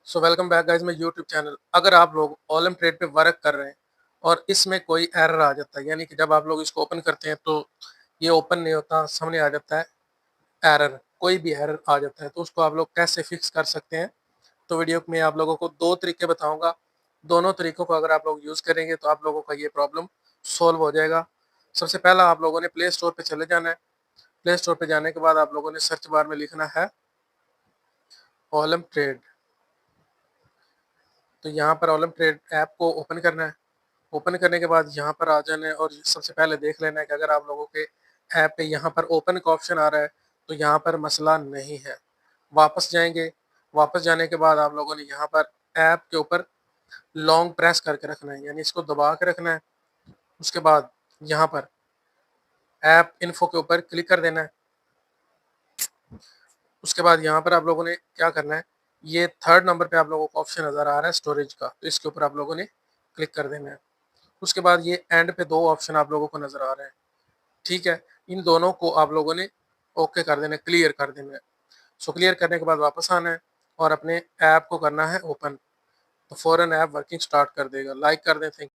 So welcome back guys my YouTube channel. अगर आप लोग ऑलम ट्रेड पे वर्क कर रहे हैं और इसमें कोई एरर आ जाता है, यानी कि जब आप लोग इसको ओपन करते हैं तो ये ओपन नहीं होता, सामने आ जाता है एरर, कोई भी एरर आ जाता है, तो उसको आप लोग कैसे फिक्स कर सकते हैं। तो वीडियो में आप लोगों को दो तरीके बताऊंगा। दोनों तरीकों को अगर आप लोग यूज़ करेंगे तो आप लोगों का ये प्रॉब्लम सॉल्व हो जाएगा। सबसे पहला आप लोगों ने प्ले स्टोर पे चले जाना है। प्ले स्टोर पे जाने के बाद आप लोगों ने सर्च बार में लिखना है ऑलम ट्रेड। तो यहाँ पर ऑलम ट्रेड ऐप को ओपन करना है। ओपन करने के बाद यहाँ पर आ जाना है और सबसे पहले देख लेना है कि अगर आप लोगों के ऐप पे यहाँ पर ओपन का ऑप्शन आ रहा है तो यहाँ पर मसला नहीं है। वापस जाएंगे। वापस जाने के बाद आप लोगों ने यहाँ पर ऐप के ऊपर लॉन्ग प्रेस करके रखना है, यानी इसको दबा के रखना है। उसके बाद यहाँ पर ऐप इन्फो के ऊपर क्लिक कर देना है। उसके बाद यहाँ पर आप लोगों ने क्या करना है, ये थर्ड नंबर पे आप लोगों को ऑप्शन नज़र आ रहा है स्टोरेज का, तो इसके ऊपर आप लोगों ने क्लिक कर देना है। उसके बाद ये एंड पे दो ऑप्शन आप लोगों को नज़र आ रहे हैं, ठीक है। इन दोनों को आप लोगों ने ओके कर देना है, क्लियर कर देना है। सो क्लियर करने के बाद वापस आना है और अपने ऐप को करना है ओपन, तो फ़ौरन ऐप वर्किंग स्टार्ट कर देगा। लाइक कर दें। थैंक